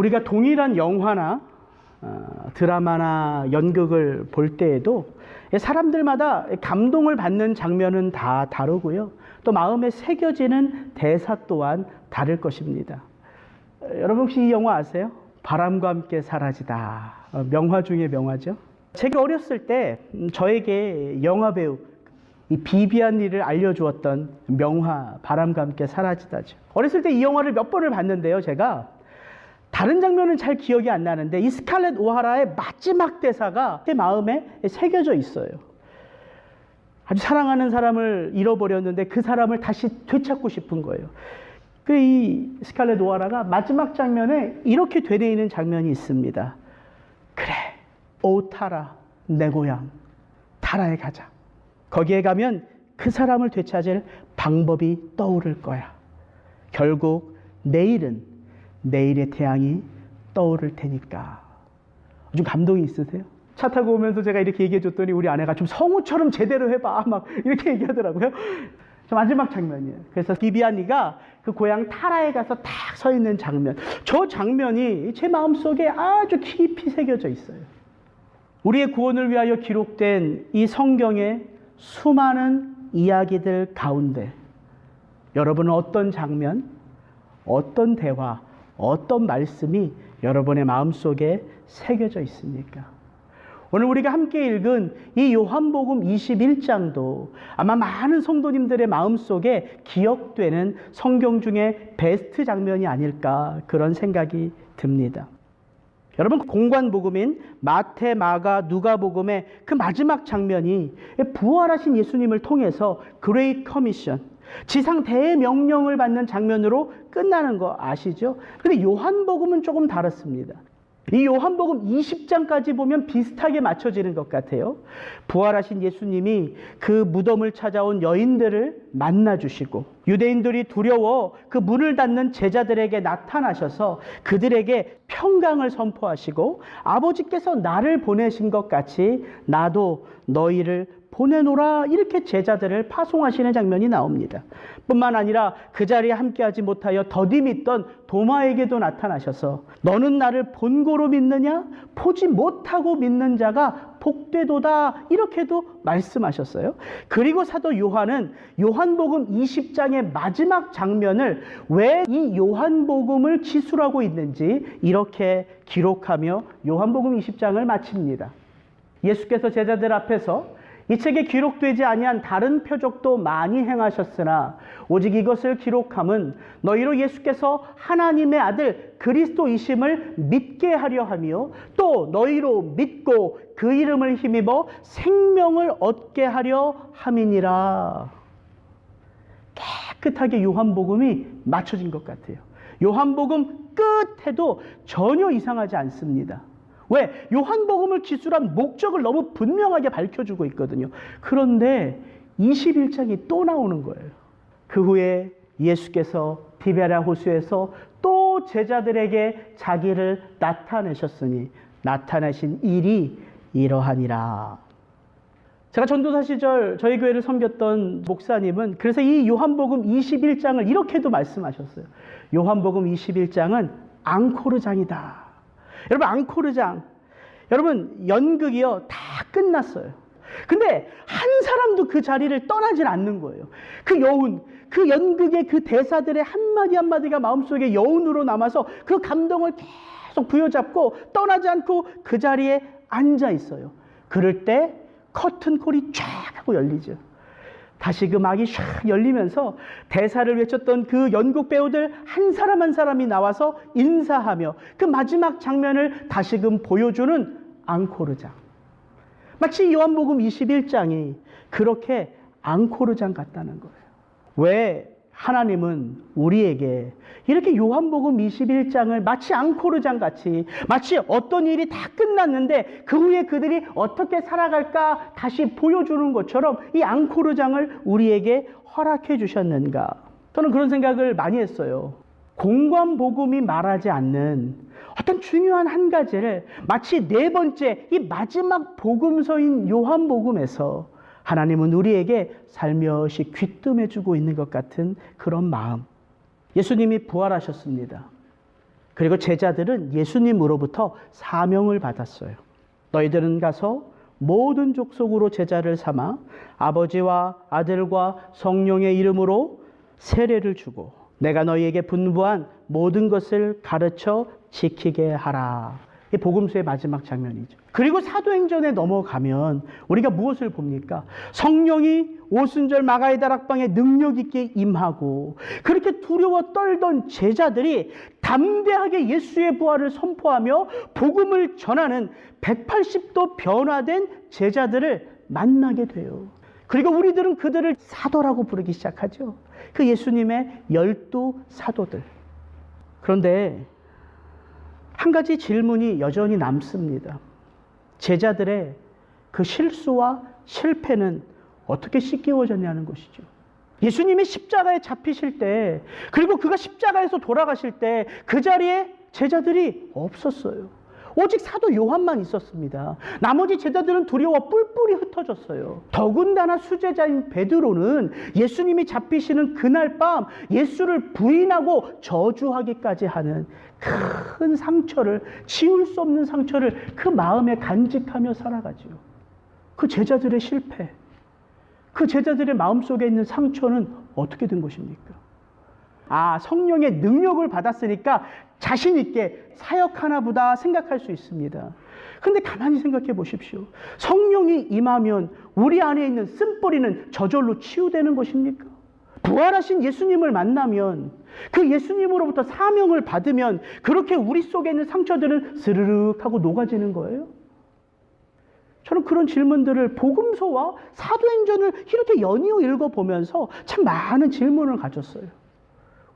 우리가 동일한 영화나 드라마나 연극을 볼 때에도 사람들마다 감동을 받는 장면은 다 다르고요. 또 마음에 새겨지는 대사 또한 다를 것입니다. 여러분 혹시 이 영화 아세요? 바람과 함께 사라지다. 명화 중의 명화죠. 제가 어렸을 때 저에게 영화배우 이 비비안 리를 알려주었던 명화 바람과 함께 사라지다죠. 어렸을 때 이 영화를 몇 번을 봤는데요. 제가 다른 장면은 잘 기억이 안 나는데 이 스칼렛 오하라의 마지막 대사가 제 마음에 새겨져 있어요. 아주 사랑하는 사람을 잃어버렸는데 그 사람을 다시 되찾고 싶은 거예요. 이 스칼렛 오하라가 마지막 장면에 이렇게 되뇌이는 장면이 있습니다. 그래, 오 타라, 내 고향 타라에 가자. 거기에 가면 그 사람을 되찾을 방법이 떠오를 거야. 결국 내일은 내일의 태양이 떠오를 테니까. 좀 감동이 있으세요? 차 타고 오면서 제가 이렇게 얘기해 줬더니 우리 아내가 좀 성우처럼 제대로 해봐 막 이렇게 얘기하더라고요. 저 마지막 장면이에요. 그래서 비비안이가 그 고향 타라에 가서 딱 서 있는 장면, 저 장면이 제 마음속에 아주 깊이 새겨져 있어요. 우리의 구원을 위하여 기록된 이 성경의 수많은 이야기들 가운데 여러분은 어떤 장면, 어떤 대화, 어떤 말씀이 여러분의 마음속에 새겨져 있습니까? 오늘 우리가 함께 읽은 이 요한복음 21장도 아마 많은 성도님들의 마음속에 기억되는 성경 중에 베스트 장면이 아닐까 그런 생각이 듭니다. 여러분 공관복음인 마태, 마가, 누가복음의 그 마지막 장면이 부활하신 예수님을 통해서 그레이트 커미션, 지상 대명령을 받는 장면으로 끝나는 거 아시죠? 근데 요한복음은 조금 다릅니다. 이 요한복음 20장까지 보면 비슷하게 맞춰지는 것 같아요. 부활하신 예수님이 그 무덤을 찾아온 여인들을 만나주시고 유대인들이 두려워 그 문을 닫는 제자들에게 나타나셔서 그들에게 평강을 선포하시고 아버지께서 나를 보내신 것 같이 나도 너희를 보내노라 이렇게 제자들을 파송하시는 장면이 나옵니다. 뿐만 아니라 그 자리에 함께하지 못하여 더디 믿던 도마에게도 나타나셔서 너는 나를 본고로 믿느냐? 보지 못하고 믿는 자가 복되도다 이렇게도 말씀하셨어요. 그리고 사도 요한은 요한복음 20장의 마지막 장면을 왜 이 요한복음을 기술하고 있는지 이렇게 기록하며 요한복음 20장을 마칩니다. 예수께서 제자들 앞에서 이 책에 기록되지 아니한 다른 표적도 많이 행하셨으나 오직 이것을 기록함은 너희로 예수께서 하나님의 아들 그리스도이심을 믿게 하려 하며 또 너희로 믿고 그 이름을 힘입어 생명을 얻게 하려 함이니라. 깨끗하게 요한복음이 맞춰진 것 같아요. 요한복음 끝에도 전혀 이상하지 않습니다. 왜? 요한복음을 기술한 목적을 너무 분명하게 밝혀주고 있거든요. 그런데 21장이 또 나오는 거예요. 그 후에 예수께서 디베랴 호수에서 또 제자들에게 자기를 나타내셨으니 나타내신 일이 이러하니라. 제가 전도사 시절 저희 교회를 섬겼던 목사님은 그래서 이 요한복음 21장을 이렇게도 말씀하셨어요. 요한복음 21장은 앙코르장이다. 여러분 앙코르장, 여러분 연극이요 다 끝났어요. 근데 한 사람도 그 자리를 떠나질 않는 거예요. 그 여운, 그 연극의 그 대사들의 한마디 한마디가 마음속에 여운으로 남아서 그 감동을 계속 부여잡고 떠나지 않고 그 자리에 앉아 있어요. 그럴 때 커튼콜이 쫙 하고 열리죠. 다시 그 막이 샥 열리면서 대사를 외쳤던 그 연극 배우들 한 사람 한 사람이 나와서 인사하며 그 마지막 장면을 다시금 보여주는 앙코르장. 마치 요한복음 21장이 그렇게 앙코르장 같다는 거예요. 왜 하나님은 우리에게 이렇게 요한복음 21장을 마치 앙코르장 같이 마치 어떤 일이 다 끝났는데 그 후에 그들이 어떻게 살아갈까 다시 보여주는 것처럼 이 앙코르장을 우리에게 허락해 주셨는가? 저는 그런 생각을 많이 했어요. 공관복음이 말하지 않는 어떤 중요한 한 가지를 마치 네 번째 이 마지막 복음서인 요한복음에서 하나님은 우리에게 살며시 귀뜸해 주고 있는 것 같은 그런 마음. 예수님이 부활하셨습니다. 그리고 제자들은 예수님으로부터 사명을 받았어요. 너희들은 가서 모든 족속으로 제자를 삼아 아버지와 아들과 성령의 이름으로 세례를 주고 내가 너희에게 분부한 모든 것을 가르쳐 지키게 하라. 이 복음서의 마지막 장면이죠. 그리고 사도행전에 넘어가면 우리가 무엇을 봅니까? 성령이 오순절 마가의 다락방에 능력 있게 임하고 그렇게 두려워 떨던 제자들이 담대하게 예수의 부활을 선포하며 복음을 전하는 180도 변화된 제자들을 만나게 돼요. 그리고 우리들은 그들을 사도라고 부르기 시작하죠. 그 예수님의 12 사도들. 그런데 한 가지 질문이 여전히 남습니다. 제자들의 그 실수와 실패는 어떻게 씻기워졌냐는 것이죠. 예수님이 십자가에 잡히실 때, 그리고 그가 십자가에서 돌아가실 때 그 자리에 제자들이 없었어요. 오직 사도 요한만 있었습니다. 나머지 제자들은 두려워 뿔뿔이 흩어졌어요. 더군다나 수제자인 베드로는 예수님이 잡히시는 그날 밤 예수를 부인하고 저주하기까지 하는 큰 상처를, 지울 수 없는 상처를 그 마음에 간직하며 살아가지요. 그 제자들의 실패, 그 제자들의 마음속에 있는 상처는 어떻게 된 것입니까? 성령의 능력을 받았으니까 자신 있게 사역하나 보다 생각할 수 있습니다. 그런데 가만히 생각해 보십시오. 성령이 임하면 우리 안에 있는 쓴뿌리는 저절로 치유되는 것입니까? 부활하신 예수님을 만나면, 그 예수님으로부터 사명을 받으면 그렇게 우리 속에 있는 상처들은 스르륵 하고 녹아지는 거예요? 저는 그런 질문들을 복음서와 사도행전을 이렇게 연이어 읽어보면서 참 많은 질문을 가졌어요.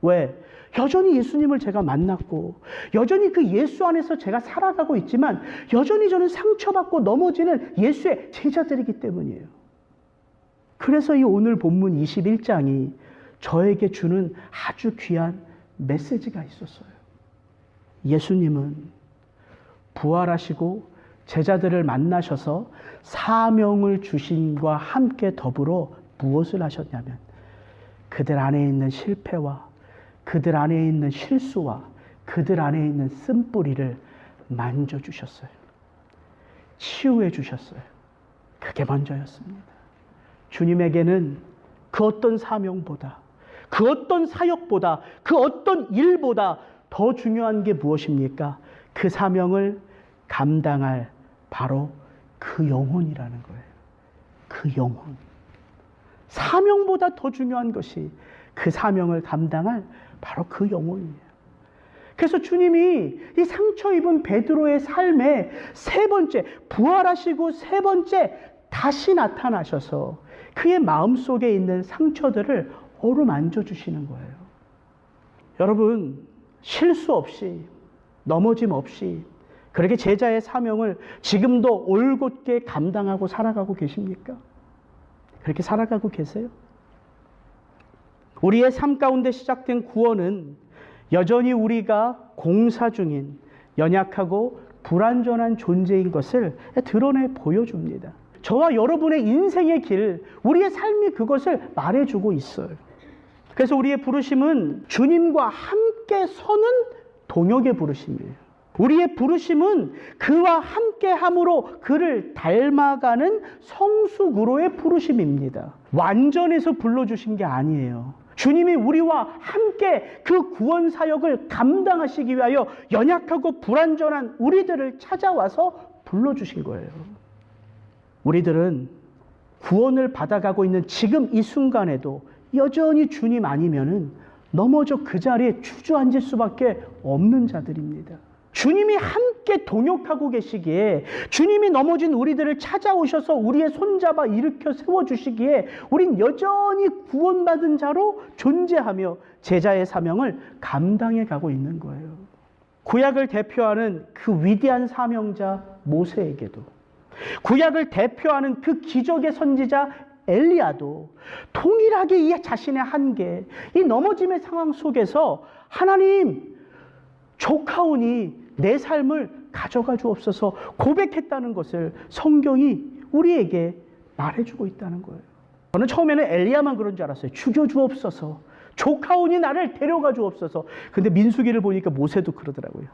왜? 여전히 예수님을 제가 만났고 여전히 그 예수 안에서 제가 살아가고 있지만 여전히 저는 상처받고 넘어지는 예수의 제자들이기 때문이에요. 그래서 이 오늘 본문 21장이 저에게 주는 아주 귀한 메시지가 있었어요. 예수님은 부활하시고 제자들을 만나셔서 사명을 주심과 함께 더불어 무엇을 하셨냐면 그들 안에 있는 실패와 그들 안에 있는 실수와 그들 안에 있는 쓴뿌리를 만져주셨어요. 치유해 주셨어요. 그게 먼저였습니다. 주님에게는 그 어떤 사명보다, 그 어떤 사역보다, 그 어떤 일보다 더 중요한 게 무엇입니까? 그 사명을 감당할 바로 그 영혼이라는 거예요. 그 영혼. 사명보다 더 중요한 것이 그 사명을 감당할 바로 그 영혼이에요. 그래서 주님이 이 상처 입은 베드로의 삶에 세 번째, 부활하시고 세 번째 다시 나타나셔서 그의 마음속에 있는 상처들을 어루만져 주시는 거예요. 여러분, 실수 없이, 넘어짐 없이 그렇게 제자의 사명을 지금도 올곧게 감당하고 살아가고 계십니까? 그렇게 살아가고 계세요? 우리의 삶 가운데 시작된 구원은 여전히 우리가 공사 중인 연약하고 불완전한 존재인 것을 드러내 보여줍니다. 저와 여러분의 인생의 길, 우리의 삶이 그것을 말해주고 있어요. 그래서 우리의 부르심은 주님과 함께 서는 동역의 부르심이에요. 우리의 부르심은 그와 함께함으로 그를 닮아가는 성숙으로의 부르심입니다. 완전해서 불러주신 게 아니에요. 주님이 우리와 함께 그 구원 사역을 감당하시기 위하여 연약하고 불완전한 우리들을 찾아와서 불러주신 거예요. 우리들은 구원을 받아가고 있는 지금 이 순간에도 여전히 주님 아니면은 넘어져 그 자리에 주저앉을 수밖에 없는 자들입니다. 주님이 함께 동역하고 계시기에, 주님이 넘어진 우리들을 찾아오셔서 우리의 손잡아 일으켜 세워주시기에 우린 여전히 구원받은 자로 존재하며 제자의 사명을 감당해 가고 있는 거예요. 구약을 대표하는 그 위대한 사명자 모세에게도, 구약을 대표하는 그 기적의 선지자 엘리야도 동일하게 이 자신의 한계, 이 넘어짐의 상황 속에서 하나님, 조카오니 내 삶을 가져가 주옵소서 고백했다는 것을 성경이 우리에게 말해주고 있다는 거예요. 저는 처음에는 엘리야만 그런 줄 알았어요. 죽여 주옵소서, 조카오니 나를 데려가 주옵소서. 근데 민수기를 보니까 모세도 그러더라고요.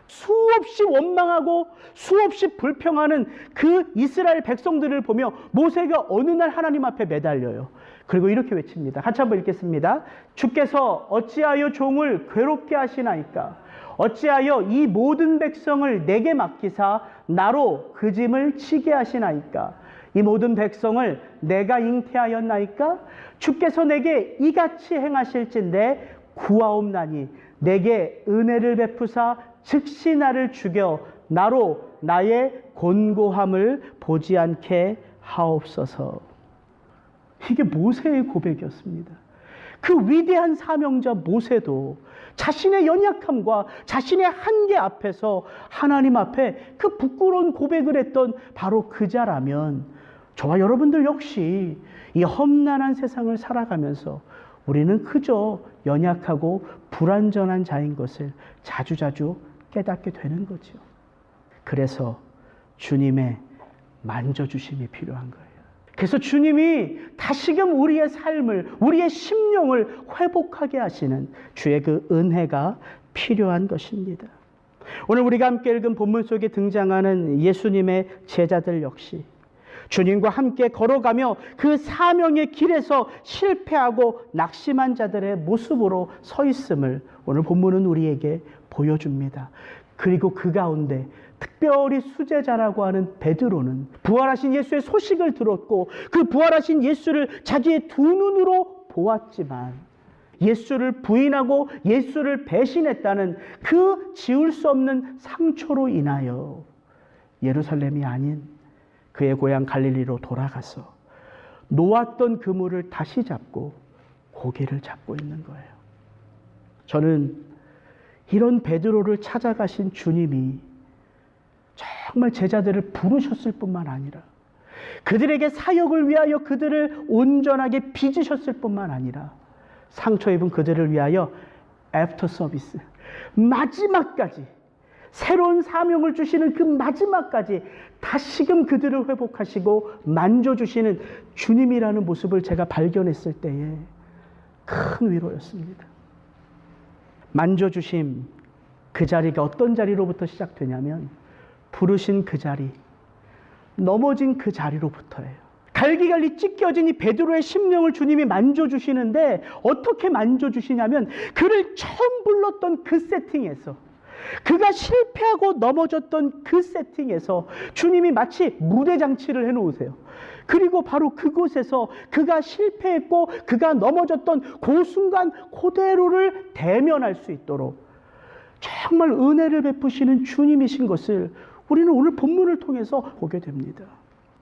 수없이 원망하고 수없이 불평하는 그 이스라엘 백성들을 보며 모세가 어느 날 하나님 앞에 매달려요. 그리고 이렇게 외칩니다. 같이 한번 읽겠습니다. 주께서 어찌하여 종을 괴롭게 하시나이까? 어찌하여 이 모든 백성을 내게 맡기사 나로 그 짐을 치게 하시나이까? 이 모든 백성을 내가 잉태하였나이까? 주께서 내게 이같이 행하실진대 구하옵나니 내게 은혜를 베푸사 즉시 나를 죽여 나로 나의 곤고함을 보지 않게 하옵소서. 이게 모세의 고백이었습니다. 그 위대한 사명자 모세도 자신의 연약함과 자신의 한계 앞에서 하나님 앞에 그 부끄러운 고백을 했던 바로 그자라면 저와 여러분들 역시 이 험난한 세상을 살아가면서 우리는 그저 연약하고 불완전한 자인 것을 자주자주 깨닫게 되는 거죠. 그래서 주님의 만져주심이 필요한 거예요. 그래서 주님이 다시금 우리의 삶을, 우리의 심령을 회복하게 하시는 주의 그 은혜가 필요한 것입니다. 오늘 우리가 함께 읽은 본문 속에 등장하는 예수님의 제자들 역시 주님과 함께 걸어가며 그 사명의 길에서 실패하고 낙심한 자들의 모습으로 서 있음을 오늘 본문은 우리에게 보여줍니다. 그리고 그 가운데 특별히 수제자라고 하는 베드로는 부활하신 예수의 소식을 들었고 그 부활하신 예수를 자기의 두 눈으로 보았지만 예수를 부인하고 예수를 배신했다는 그 지울 수 없는 상처로 인하여 예루살렘이 아닌 그의 고향 갈릴리로 돌아가서 놓았던 그물을 다시 잡고 고기를 잡고 있는 거예요. 저는 이런 베드로를 찾아가신 주님이 정말 제자들을 부르셨을 뿐만 아니라 그들에게 사역을 위하여 그들을 온전하게 빚으셨을 뿐만 아니라 상처 입은 그들을 위하여 애프터 서비스 마지막까지 새로운 사명을 주시는 그 마지막까지 다시금 그들을 회복하시고 만져주시는 주님이라는 모습을 제가 발견했을 때에 큰 위로였습니다. 만져주심 그 자리가 어떤 자리로부터 시작되냐면 부르신 그 자리, 넘어진 그 자리로부터예요. 갈기갈리 찢겨진 이 베드로의 심령을 주님이 만져주시는데 어떻게 만져주시냐면 그를 처음 불렀던 그 세팅에서 그가 실패하고 넘어졌던 그 세팅에서 주님이 마치 무대 장치를 해놓으세요. 그리고 바로 그곳에서 그가 실패했고 그가 넘어졌던 그 순간 그대로를 대면할 수 있도록 정말 은혜를 베푸시는 주님이신 것을 우리는 오늘 본문을 통해서 보게 됩니다.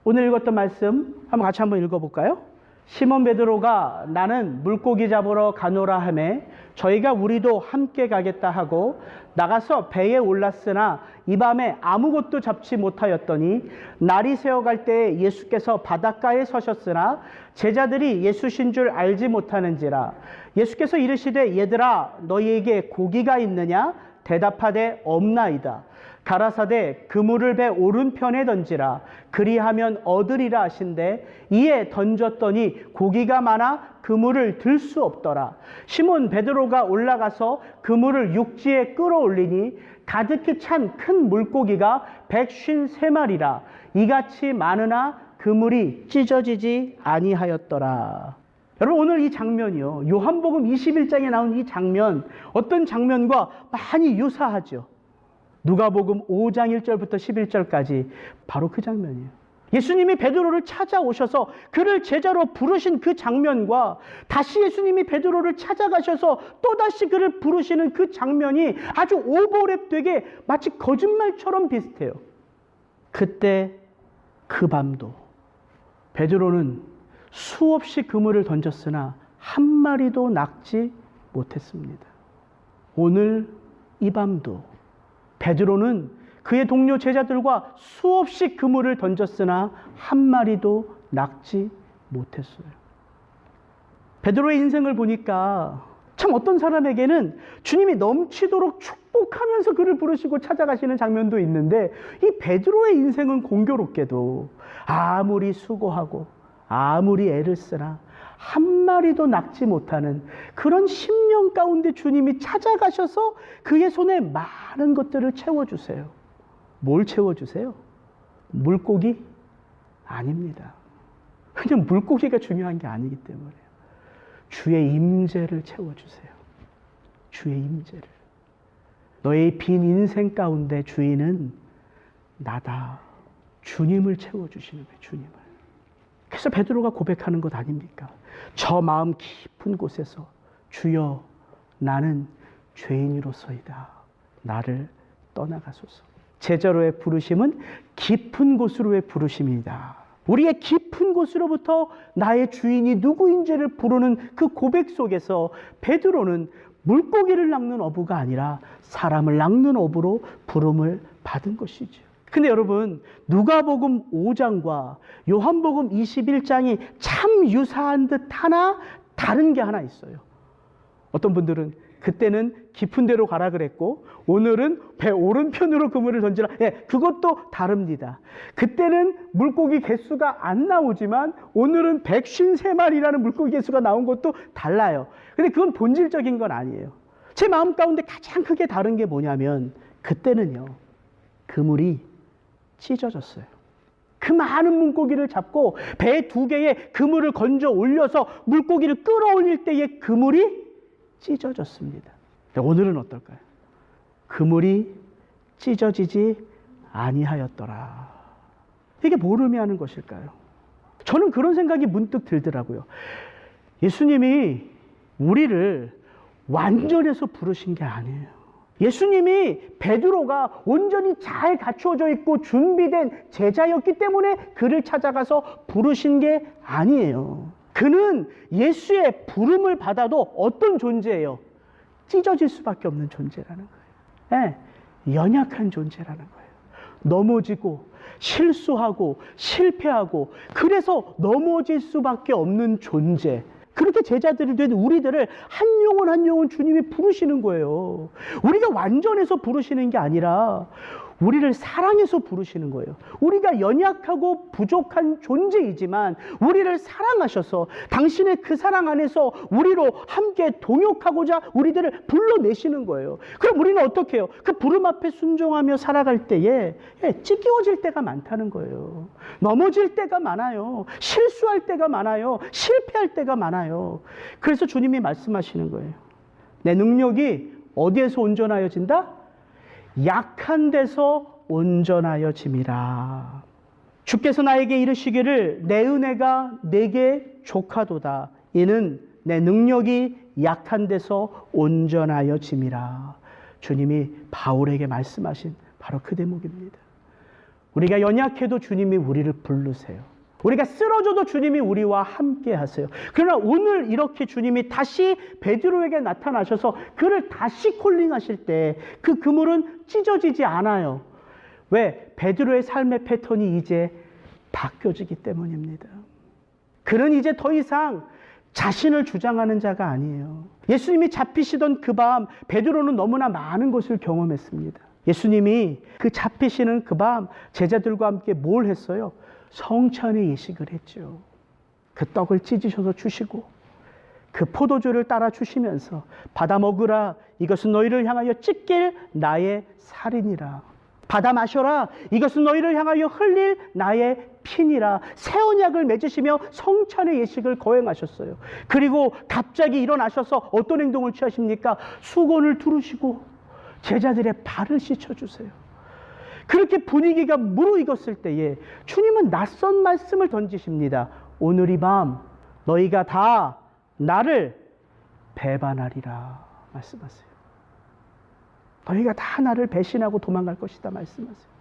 오늘 읽었던 말씀 같이 한번 읽어볼까요? 시몬 베드로가 나는 물고기 잡으러 가노라 하매 저희가 우리도 함께 가겠다 하고 나가서 배에 올랐으나 이 밤에 아무것도 잡지 못하였더니 날이 새어갈 때에 예수께서 바닷가에 서셨으나 제자들이 예수신 줄 알지 못하는지라 예수께서 이르시되 얘들아 너희에게 고기가 있느냐 대답하되 없나이다. 가라사대 그물을 배 오른편에 던지라 그리하면 얻으리라 하신대 이에 던졌더니 고기가 많아 그물을 들 수 없더라. 시몬 베드로가 올라가서 그물을 육지에 끌어올리니 가득히 찬 큰 물고기가 153마리라 이같이 많으나 그물이 찢어지지 아니하였더라. 여러분 오늘 이 장면이요 요한복음 21장에 나온 이 장면 어떤 장면과 많이 유사하죠. 누가복음 5장 1절부터 11절까지 바로 그 장면이에요. 예수님이 베드로를 찾아오셔서 그를 제자로 부르신 그 장면과 다시 예수님이 베드로를 찾아가셔서 또다시 그를 부르시는 그 장면이 아주 오버랩되게 마치 거짓말처럼 비슷해요. 그때 그 밤도 베드로는 수없이 그물을 던졌으나 한 마리도 낚지 못했습니다. 오늘 이 밤도 베드로는 그의 동료 제자들과 수없이 그물을 던졌으나 한 마리도 낚지 못했어요. 베드로의 인생을 보니까 참 어떤 사람에게는 주님이 넘치도록 축복하면서 그를 부르시고 찾아가시는 장면도 있는데 이 베드로의 인생은 공교롭게도 아무리 수고하고 아무리 애를 쓰나 한 마리도 낚지 못하는 그런 심령 가운데 주님이 찾아가셔서 그의 손에 많은 것들을 채워주세요. 뭘 채워주세요? 물고기? 아닙니다. 그냥 물고기가 중요한 게 아니기 때문에요. 주의 임재를 채워주세요. 주의 임재를. 너의 빈 인생 가운데 주인은 나다. 주님을 채워주시는 거예요. 주님을. 그래서 베드로가 고백하는 것 아닙니까? 저 마음 깊은 곳에서 주여 나는 죄인으로서이다. 나를 떠나가소서. 제자로의 부르심은 깊은 곳으로의 부르심이다. 우리의 깊은 곳으로부터 나의 주인이 누구인지를 부르는 그 고백 속에서 베드로는 물고기를 낚는 어부가 아니라 사람을 낚는 어부로 부름을 받은 것이죠. 근데 여러분, 누가복음 5장과 요한복음 21장이 참 유사한 듯 하나 다른 게 하나 있어요. 어떤 분들은 그때는 깊은 데로 가라 그랬고 오늘은 배 오른편으로 그물을 던지라. 그것도 다릅니다. 그때는 물고기 개수가 안 나오지만 오늘은 153마리라는 물고기 개수가 나온 것도 달라요. 근데 그건 본질적인 건 아니에요. 제 마음 가운데 가장 크게 다른 게 뭐냐면 그때는요, 그물이 찢어졌어요. 그 많은 물고기를 잡고 배 2개에 그물을 건져 올려서 물고기를 끌어올릴 때에 그물이 찢어졌습니다. 오늘은 어떨까요? 그물이 찢어지지 아니하였더라. 이게 뭘 의미하는 것일까요? 저는 그런 생각이 문득 들더라고요. 예수님이 우리를 완전해서 부르신 게 아니에요. 예수님이 베드로가 온전히 잘 갖추어져 있고 준비된 제자였기 때문에 그를 찾아가서 부르신 게 아니에요. 그는 예수의 부름을 받아도 어떤 존재예요? 찢어질 수밖에 없는 존재라는 거예요. 연약한 존재라는 거예요. 넘어지고 실수하고 실패하고 그래서 넘어질 수밖에 없는 존재. 그렇게 제자들이 된 우리들을 한 영혼 한 영혼 주님이 부르시는 거예요. 우리가 완전해서 부르시는 게 아니라 우리를 사랑해서 부르시는 거예요. 우리가 연약하고 부족한 존재이지만 우리를 사랑하셔서 당신의 그 사랑 안에서 우리로 함께 동역하고자 우리들을 불러내시는 거예요. 그럼 우리는 어떻게 해요? 그 부름 앞에 순종하며 살아갈 때에 찢겨질 때가 많다는 거예요. 넘어질 때가 많아요. 실수할 때가 많아요. 실패할 때가 많아요. 그래서 주님이 말씀하시는 거예요. 내 능력이 어디에서 온전하여진다? 약한 데서 온전하여짐이라. 주께서 나에게 이르시기를 내 은혜가 내게 족하도다. 이는 내 능력이 약한 데서 온전하여짐이라. 주님이 바울에게 말씀하신 바로 그 대목입니다. 우리가 연약해도 주님이 우리를 부르세요. 우리가 쓰러져도 주님이 우리와 함께 하세요. 그러나 오늘 이렇게 주님이 다시 베드로에게 나타나셔서 그를 다시 콜링하실 때 그 그물은 찢어지지 않아요. 왜? 베드로의 삶의 패턴이 이제 바뀌어지기 때문입니다. 그는 이제 더 이상 자신을 주장하는 자가 아니에요. 예수님이 잡히시던 그 밤 베드로는 너무나 많은 것을 경험했습니다. 예수님이 그 잡히시는 그 밤 제자들과 함께 뭘 했어요? 성찬의 예식을 했죠. 그 떡을 찢으셔서 주시고 그 포도주를 따라 주시면서 받아 먹으라. 이것은 너희를 향하여 찢길 나의 살이니라. 받아 마셔라. 이것은 너희를 향하여 흘릴 나의 피니라. 새 언약을 맺으시며 성찬의 예식을 거행하셨어요. 그리고 갑자기 일어나셔서 어떤 행동을 취하십니까? 수건을 두르시고 제자들의 발을 씻어주세요. 그렇게 분위기가 무르익었을 때에 주님은 낯선 말씀을 던지십니다. 오늘 이 밤 너희가 다 나를 배반하리라 말씀하세요. 너희가 다 나를 배신하고 도망갈 것이다 말씀하세요.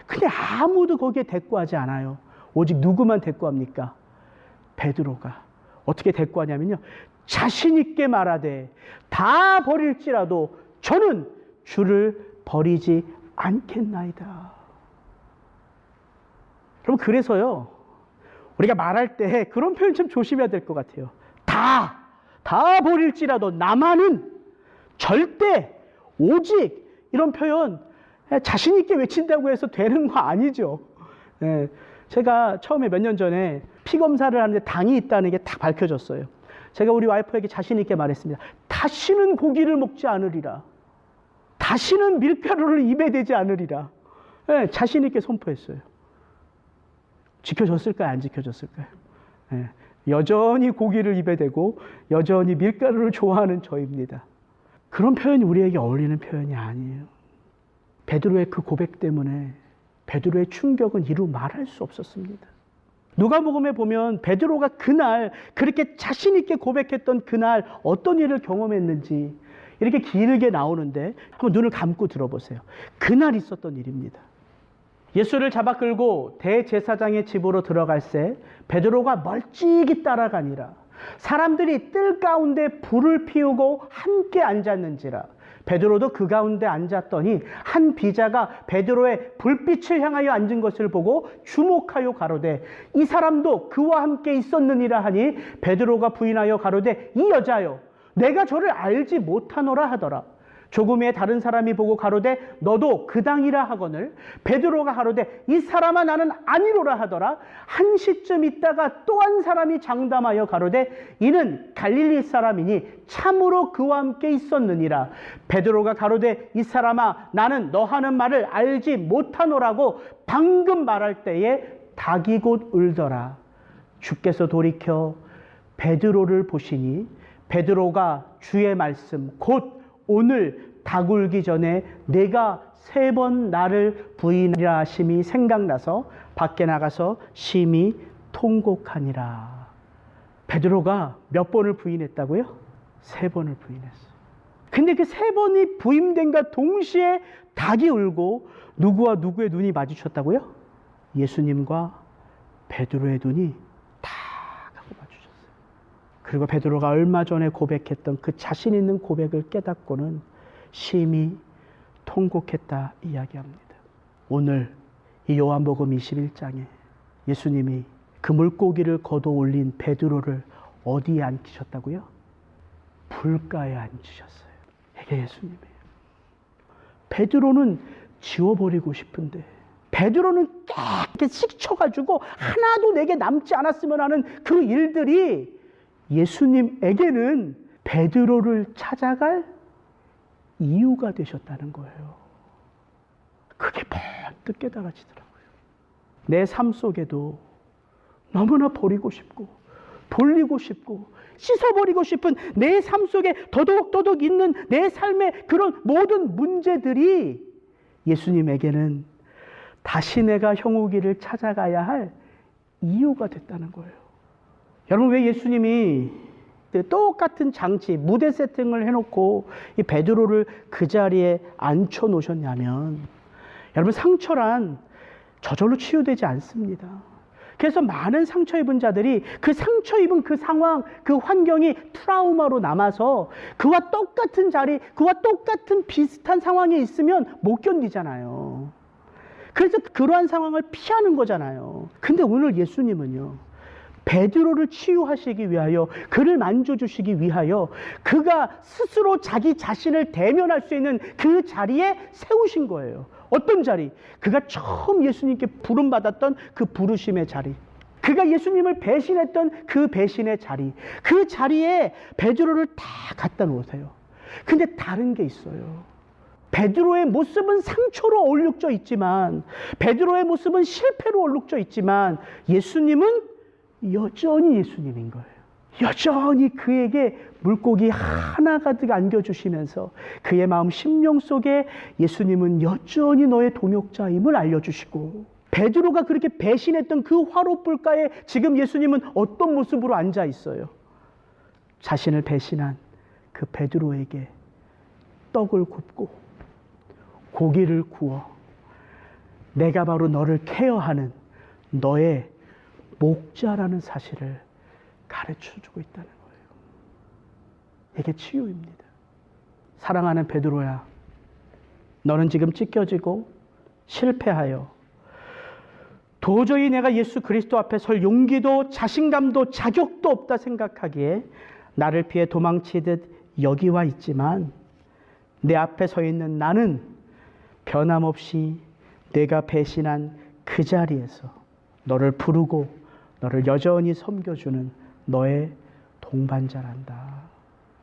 근데 아무도 거기에 대꾸하지 않아요. 오직 누구만 대꾸합니까? 베드로가. 어떻게 대꾸하냐면요, 자신 있게 말하되 다 버릴지라도 저는 주를 버리지 않겠나이다. 여러분, 그래서요, 우리가 말할 때 그런 표현 좀 조심해야 될 것 같아요. 다 버릴지라도 나만은 절대, 오직, 이런 표현 자신 있게 외친다고 해서 되는 거 아니죠. 제가 처음에 몇 년 전에 피 검사를 하는데 당이 있다는 게 다 밝혀졌어요. 제가 우리 와이프에게 자신 있게 말했습니다. 다시는 고기를 먹지 않으리라. 다시는 밀가루를 입에 대지 않으리라. 네, 자신 있게 선포했어요. 지켜졌을까요? 안 지켜졌을까요? 네, 여전히 고기를 입에 대고 여전히 밀가루를 좋아하는 저입니다. 그런 표현이 우리에게 어울리는 표현이 아니에요. 베드로의 그 고백 때문에 베드로의 충격은 이루 말할 수 없었습니다. 누가복음에 보면 베드로가 그날 그렇게 자신 있게 고백했던 그날 어떤 일을 경험했는지 이렇게 길게 나오는데 한번 눈을 감고 들어보세요. 그날 있었던 일입니다. 예수를 잡아 끌고 대제사장의 집으로 들어갈새 베드로가 멀찍이 따라가니라. 사람들이 뜰 가운데 불을 피우고 함께 앉았는지라. 베드로도 그 가운데 앉았더니 한 비자가 베드로의 불빛을 향하여 앉은 것을 보고 주목하여 가로되 이 사람도 그와 함께 있었느니라 하니 베드로가 부인하여 가로되 이 여자여 내가 저를 알지 못하노라 하더라. 조금 후에 다른 사람이 보고 가로되 너도 그 당이라 하거늘 베드로가 가로되 이 사람아 나는 아니로라 하더라. 한 시쯤 있다가 또 한 사람이 장담하여 가로되 이는 갈릴리 사람이니 참으로 그와 함께 있었느니라. 베드로가 가로되 이 사람아 나는 너 하는 말을 알지 못하노라고 방금 말할 때에 닭이 곧 울더라. 주께서 돌이켜 베드로를 보시니 베드로가 주의 말씀 곧 오늘 닭 울기 전에 내가 3번 나를 부인하리라 하심이 생각나서 밖에 나가서 심히 통곡하니라. 베드로가 몇 번을 부인했다고요? 3번을 부인했어요. 근데 그 3번이 부인된과 동시에 닭이 울고 누구와 누구의 눈이 마주쳤다고요? 예수님과 베드로의 눈이 탁 하고 마주쳤어요. 그리고 베드로가 얼마 전에 고백했던 그 자신 있는 고백을 깨닫고는 심히 통곡했다 이야기합니다. 오늘 이 요한복음 21장에 예수님이 그 물고기를 걷어 올린 베드로를 어디에 앉히셨다고요? 불가에 앉히셨어요. 이게 예수님이에요. 베드로는 지워버리고 싶은데 베드로는 깨끗이 식혀가지고 하나도 내게 남지 않았으면 하는 그 일들이 예수님에게는 베드로를 찾아갈 이유가 되셨다는 거예요. 그게 번뜩 깨달아지더라고요. 내 삶 속에도 너무나 버리고 싶고 돌리고 싶고 씻어버리고 싶은 내 삶 속에 더덕더덕 있는 내 삶의 그런 모든 문제들이 예수님에게는 다시 내가 형우기를 찾아가야 할 이유가 됐다는 거예요. 여러분, 왜 예수님이 똑같은 장치, 무대 세팅을 해놓고 이 베드로를 그 자리에 앉혀 놓으셨냐면, 여러분, 상처란 저절로 치유되지 않습니다. 그래서 많은 상처 입은 자들이 그 상처 입은 그 상황, 그 환경이 트라우마로 남아서 그와 똑같은 자리, 그와 똑같은 비슷한 상황에 있으면 못 견디잖아요. 그래서 그러한 상황을 피하는 거잖아요. 근데 오늘 예수님은요, 베드로를 치유하시기 위하여, 그를 만져주시기 위하여 그가 스스로 자기 자신을 대면할 수 있는 그 자리에 세우신 거예요. 어떤 자리? 그가 처음 예수님께 부름받았던 그 부르심의 자리, 그가 예수님을 배신했던 그 배신의 자리, 그 자리에 베드로를 다 갖다 놓으세요. 근데 다른 게 있어요. 베드로의 모습은 상처로 얼룩져 있지만, 베드로의 모습은 실패로 얼룩져 있지만, 예수님은 여전히 예수님인 거예요. 여전히 그에게 물고기 하나 가득 안겨주시면서 그의 마음 심령 속에 예수님은 여전히 너의 동역자임을 알려주시고, 베드로가 그렇게 배신했던 그 화롯불가에 지금 예수님은 어떤 모습으로 앉아 있어요? 자신을 배신한 그 베드로에게 떡을 굽고 고기를 구워 내가 바로 너를 케어하는 너의 목자라는 사실을 가르쳐주고 있다는 거예요. 이게 치유입니다. 사랑하는 베드로야, 너는 지금 찢겨지고 실패하여 도저히 내가 예수 그리스도 앞에 설 용기도 자신감도 자격도 없다 생각하기에 나를 피해 도망치듯 여기 와 있지만, 내 앞에 서 있는 나는 변함없이 내가 배신한 그 자리에서 너를 부르고 너를 여전히 섬겨주는 너의 동반자란다.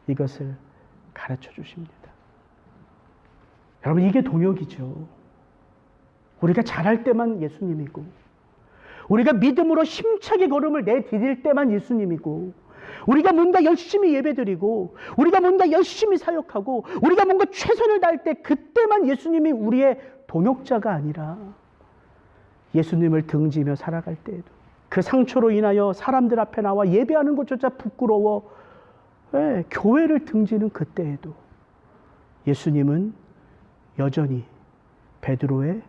이것을 가르쳐 주십니다. 여러분, 이게 동역이죠. 우리가 잘할 때만 예수님이고, 우리가 믿음으로 힘차게 걸음을 내디딜 때만 예수님이고, 우리가 뭔가 열심히 예배드리고, 우리가 뭔가 열심히 사역하고, 우리가 뭔가 최선을 다할 때 그때만 예수님이 우리의 동역자가 아니라 예수님을 등지며 살아갈 때에도, 그 상처로 인하여 사람들 앞에 나와 예배하는 것조차 부끄러워 교회를 등지는 그때에도 예수님은 여전히 베드로의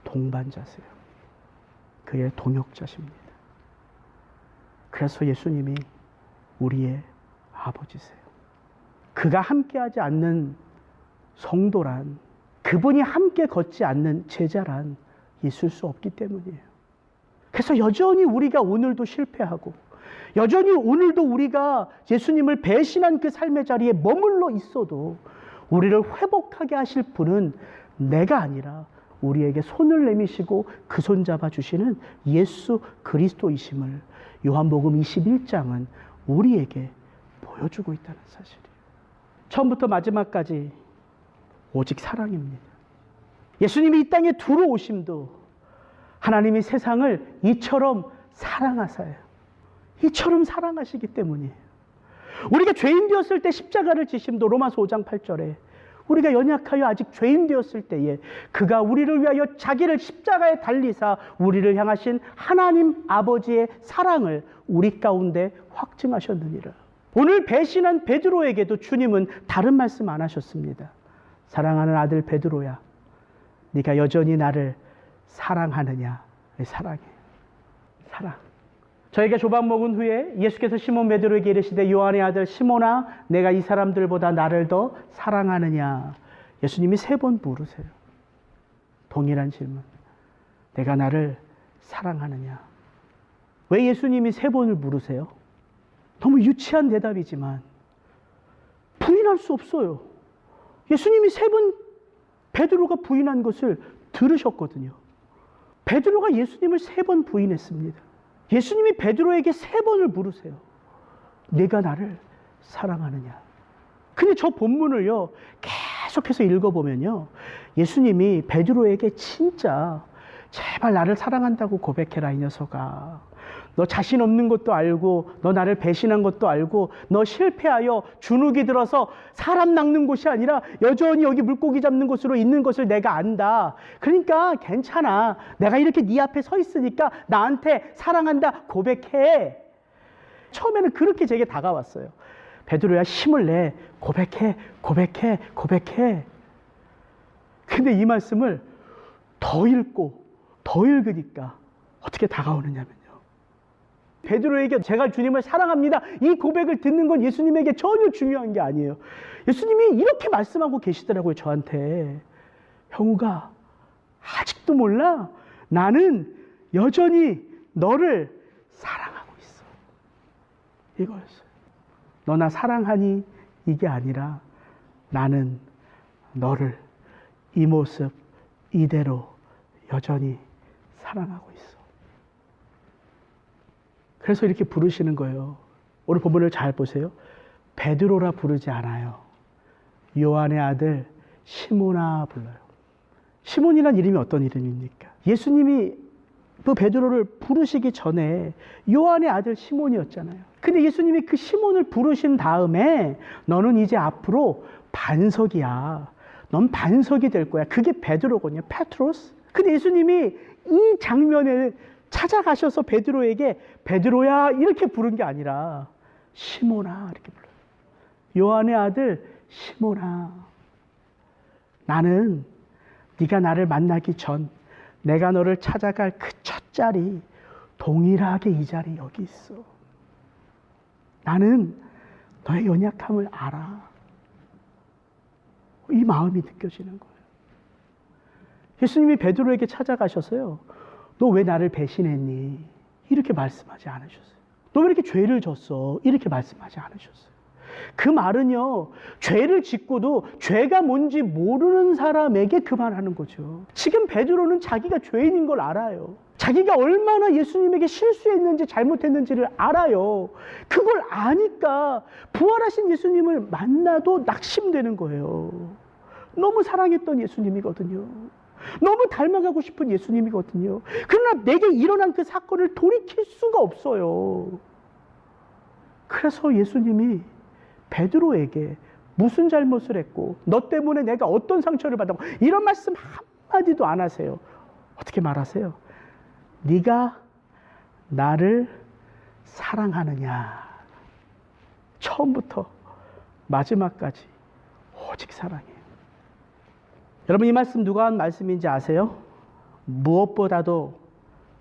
동반자세요. 그의 동역자십니다. 그래서 예수님이 우리의 아버지세요. 그가 함께하지 않는 성도란, 그분이 함께 걷지 않는 제자란 있을 수 없기 때문이에요. 그래서 여전히 우리가 오늘도 실패하고, 여전히 오늘도 우리가 예수님을 배신한 그 삶의 자리에 머물러 있어도 우리를 회복하게 하실 분은 내가 아니라 우리에게 손을 내미시고 그 손 잡아주시는 예수 그리스도이심을 요한복음 21장은 우리에게 보여주고 있다는 사실이에요. 처음부터 마지막까지 오직 사랑입니다. 예수님이 이 땅에 들어오심도 하나님이 세상을 이처럼 사랑하사요. 이처럼 사랑하시기 때문이에요. 우리가 죄인 되었을 때 십자가를 지심도 로마서 5장 8절에 우리가 연약하여 아직 죄인 되었을 때에 그가 우리를 위하여 자기를 십자가에 달리사 우리를 향하신 하나님 아버지의 사랑을 우리 가운데 확증하셨느니라. 오늘 배신한 베드로에게도 주님은 다른 말씀 안 하셨습니다. 사랑하는 아들 베드로야, 네가 여전히 나를 사랑하느냐? 사랑해. 사랑. 저에게 조밥 먹은 후에 예수께서 시몬 베드로에게 이르시되 요한의 아들 시몬아, 내가 이 사람들보다 나를 더 사랑하느냐? 예수님이 3번 물으세요. 동일한 질문. 내가 나를 사랑하느냐? 왜 예수님이 3번을 물으세요? 너무 유치한 대답이지만 부인할 수 없어요. 예수님이 3번 베드로가 부인한 것을 들으셨거든요. 베드로가 예수님을 3번 부인했습니다. 예수님이 베드로에게 3번을 물으세요. 네가 나를 사랑하느냐? 근데 저 본문을요, 계속해서 읽어보면요, 예수님이 베드로에게 진짜 제발 나를 사랑한다고 고백해라, 이 녀석아. 너 자신 없는 것도 알고, 너 나를 배신한 것도 알고, 너 실패하여 주눅이 들어서 사람 낚는 곳이 아니라 여전히 여기 물고기 잡는 곳으로 있는 것을 내가 안다. 그러니까 괜찮아. 내가 이렇게 네 앞에 서 있으니까 나한테 사랑한다 고백해. 처음에는 그렇게 제게 다가왔어요. 베드로야, 힘을 내. 고백해, 고백해, 고백해. 근데 이 말씀을 더 읽고 더 읽으니까 어떻게 다가오느냐면요, 베드로에게 제가 주님을 사랑합니다, 이 고백을 듣는 건 예수님에게 전혀 중요한 게 아니에요. 예수님이 이렇게 말씀하고 계시더라고요, 저한테. 형우가 아직도 몰라? 나는 여전히 너를 사랑하고 있어. 이거였어요. 너 나 사랑하니? 이게 아니라 나는 너를 이 모습 이대로 여전히 사랑하고 있어. 그래서 이렇게 부르시는 거예요. 오늘 본문을 잘 보세요. 베드로라 부르지 않아요. 요한의 아들 시몬아 불러요. 시몬이란 이름이 어떤 이름입니까? 예수님이 그 베드로를 부르시기 전에 요한의 아들 시몬이었잖아요. 근데 예수님이 그 시몬을 부르신 다음에 너는 이제 앞으로 반석이야. 넌 반석이 될 거야. 그게 베드로거든요. 페트로스. 근데 예수님이 이 장면에 찾아가셔서 베드로에게 베드로야 이렇게 부른 게 아니라 시몬아 이렇게 불러요. 요한의 아들 시몬아, 나는 네가 나를 만나기 전 내가 너를 찾아갈 그 첫 자리 동일하게 이 자리 여기 있어. 나는 너의 연약함을 알아. 이 마음이 느껴지는 거예요. 예수님이 베드로에게 찾아가셔서요, 너 왜 나를 배신했니? 이렇게 말씀하지 않으셨어요. 너 왜 이렇게 죄를 졌어? 이렇게 말씀하지 않으셨어요. 그 말은요, 죄를 짓고도 죄가 뭔지 모르는 사람에게 그 말하는 거죠. 지금 베드로는 자기가 죄인인 걸 알아요. 자기가 얼마나 예수님에게 실수했는지 잘못했는지를 알아요. 그걸 아니까 부활하신 예수님을 만나도 낙심되는 거예요. 너무 사랑했던 예수님이거든요. 너무 닮아가고 싶은 예수님이거든요. 그러나 내게 일어난 그 사건을 돌이킬 수가 없어요. 그래서 예수님이 베드로에게 무슨 잘못을 했고 너 때문에 내가 어떤 상처를 받았고 이런 말씀 한마디도 안 하세요. 어떻게 말하세요? 네가 나를 사랑하느냐. 처음부터 마지막까지 오직 사랑해요. 여러분, 이 말씀 누가 한 말씀인지 아세요? 무엇보다도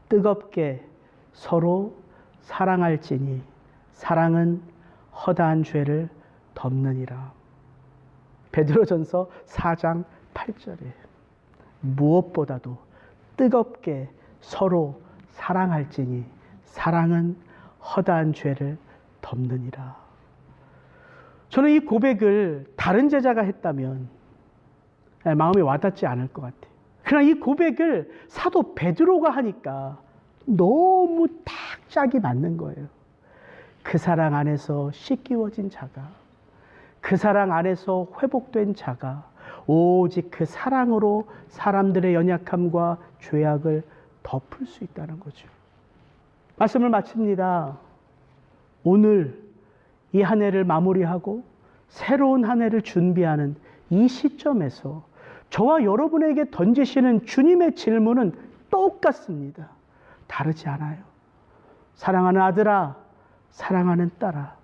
뜨겁게 서로 사랑할지니 사랑은 허다한 죄를 덮느니라. 베드로전서 4장 8절에 무엇보다도 뜨겁게 서로 사랑할지니 사랑은 허다한 죄를 덮느니라. 저는 이 고백을 다른 제자가 했다면 마음에 와닿지 않을 것 같아요. 그러나 이 고백을 사도 베드로가 하니까 너무 딱 짝이 맞는 거예요. 그 사랑 안에서 씻기워진 자가, 그 사랑 안에서 회복된 자가 오직 그 사랑으로 사람들의 연약함과 죄악을 덮을 수 있다는 거죠. 말씀을 마칩니다. 오늘 이 한 해를 마무리하고 새로운 한 해를 준비하는 이 시점에서 저와 여러분에게 던지시는 주님의 질문은 똑같습니다. 다르지 않아요. 사랑하는 아들아, 사랑하는 딸아,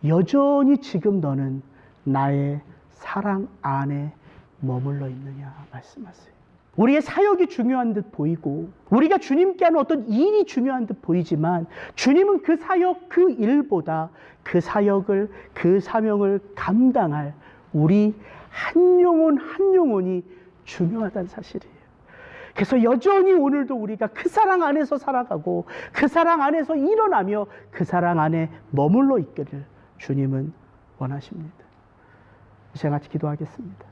여전히 지금 너는 나의 사랑 안에 머물러 있느냐 말씀하세요. 우리의 사역이 중요한 듯 보이고 우리가 주님께 하는 어떤 일이 중요한 듯 보이지만 주님은 그 사역, 그 일보다 그 사역을, 그 사명을 감당할 우리 한 영혼 한 영혼이 중요하다는 사실이에요. 그래서 여전히 오늘도 우리가 그 사랑 안에서 살아가고 그 사랑 안에서 일어나며 그 사랑 안에 머물러 있기를 주님은 원하십니다. 이제 같이 기도하겠습니다.